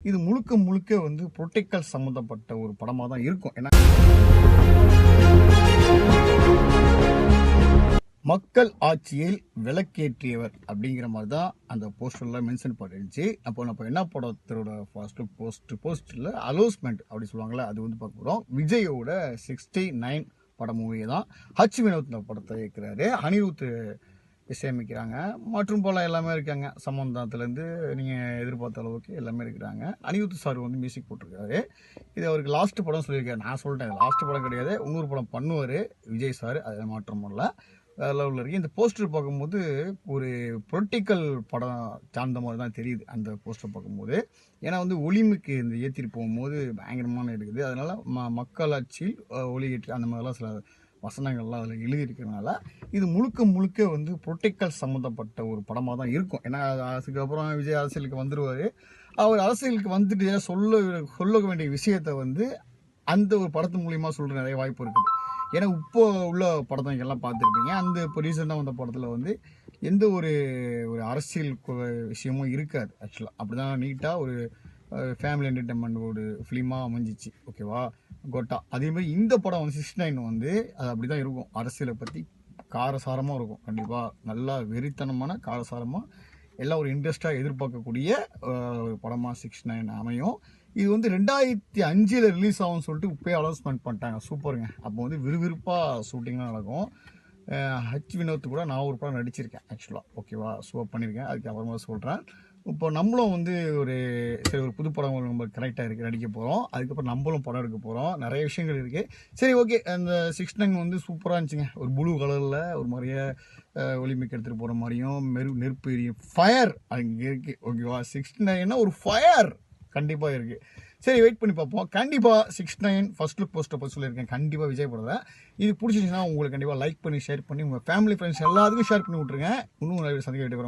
இது முழுக்க முழுக்க வந்து பொலிட்டிக்கல் சம்மந்தப்பட்ட ஒரு படமாக தான் இருக்கும். ஏன்னா மக்கள் ஆட்சியில் விளக்கேற்றியவர் அப்படிங்கிற மாதிரி தான் அந்த போஸ்டரில் மென்ஷன் பண்ணிருந்துச்சு. அப்போ நம்ம என்ன படத்தோட போஸ்டரில் அலோஸ்மெண்ட் அப்படி சொல்லுவாங்களே, அது வந்து பார்க்க போகிறோம். விஜயோட 69 படம் மூவியை தான் வினோத் இந்த படத்தை இயக்குறாரு. அனிருத் இசையமைக்கிறாங்க. மற்றும் போல எல்லாமே இருக்காங்க. சம்பந்தத்துலேருந்து நீங்கள் எதிர்பார்த்த அளவுக்கு எல்லாமே இருக்கிறாங்க. அனிருத் சார் வந்து மியூசிக் போட்டிருக்காரு. இது அவருக்கு லாஸ்ட் படம் சொல்லியிருக்காரு. நான் சொல்லிட்டேன், லாஸ்ட் படம் கிடையாது, இன்னொரு படம் பண்ணுவார் விஜய் சார், அதில் மாற்றம் இல்லை. லெவலில் இருக்குது. இந்த போஸ்டர் பார்க்கும்போது ஒரு பொலிட்டிக்கல் படம் சார்ந்த மாதிரி தான் தெரியுது அந்த போஸ்டர் பார்க்கும்போது. ஏன்னா வந்து ஒளிமிக்கு இந்த ஏற்றிட்டு போகும்போது பயங்கரமான இருக்குது. அதனால் மக்களாட்சியில் ஒளியேற்றி அந்த மாதிரிலாம் சில வசனங்கள்லாம் அதில் எழுதியிருக்கிறதுனால இது முழுக்க முழுக்க வந்து பொலிட்டிக்கல் சம்மந்தப்பட்ட ஒரு படமாக தான் இருக்கும். ஏன்னா அதுக்கப்புறம் விஜய் அரசியலுக்கு வந்துடுவார். அவர் அரசியலுக்கு வந்துட்டு சொல்ல வேண்டிய விஷயத்தை வந்து அந்த ஒரு படத்து மூலியமாக சொல்கிற நிறைய வாய்ப்பு இருக்குது. ஏன்னா இப்போ உள்ள படத்தை எல்லாம் பார்த்துருப்பீங்க. அந்த இப்போ ரீசெண்டாக வந்த படத்தில் வந்து எந்த ஒரு அரசியல் விஷயமும் இருக்காது. ஆக்சுவலாக அப்படி தான் நீட்டாக ஒரு ஃபேமிலி என்டர்டைன்மெண்ட் ஒரு ஃபிலிமாக அமைஞ்சிச்சு. ஓகேவா, கோட்டா. அதேமாதிரி இந்த படம் வந்து 69 வந்து அது அப்படி தான் இருக்கும். அரசியலை பற்றி காரசாரமாக இருக்கும். கண்டிப்பாக நல்லா வெறித்தனமான காரசாரமாக எல்லாம் ஒரு இன்ட்ரெஸ்டாக எதிர்பார்க்கக்கூடிய ஒரு படமாக 69 அமையும். இது வந்து 2005 ரிலீஸ் ஆகும்னு சொல்லிட்டு இப்போயே அனௌன்ஸ்மெண்ட் பண்ணிட்டாங்க. சூப்பருங்க. அப்போ வந்து விறுவிறுப்பாக ஷூட்டிங்லாம் நடக்கும். வினோத் கூட நான் ஒரு படம் நடிச்சிருக்கேன் ஆக்சுவலாக. ஓகேவா, பண்ணியிருக்கேன். அதுக்கு அப்புறமா சொல்கிறேன். இப்போ நம்மளும் வந்து ஒரு புது படம் நம்ம கரெக்டாக நடிக்க போகிறோம். அதுக்கப்புறம் நம்மளும் படம் எடுக்க போகிறோம். நிறைய விஷயங்கள் இருக்குது. சரி, ஓகே. அந்த 69 வந்து சூப்பராக இருந்துச்சுங்க. ஒரு ப்ளூ கலரில் ஒரு மாதிரியே ஒலிம்பிக் எடுத்துகிட்டு போகிற மாதிரியும் நெருப்பு எரியும் ஃபயர் அங்கே இருக்குது. ஓகேவா, 69 ஒரு ஃபயர் கண்டிப்பாக இருக்குது. சரி, வெயிட் பண்ணி பார்ப்போம். கண்டிப்பாக 69 ஃபர்ஸ்ட் லுக் போஸ்ட்டை பற்றி சொல்லியிருக்கேன். கண்டிப்பாக விஜய் படத்தை இது பிடிச்சிச்சின்னா உங்களுக்கு கண்டிப்பாக லைக் பண்ணி ஷேர் பண்ணி உங்கள் ஃபேமிலி ஃப்ரெண்ட்ஸ் எல்லாத்துக்கும் ஷேர் பண்ணி விட்ருங்க. இன்னும் நிறைய சந்திக்க வேண்டிய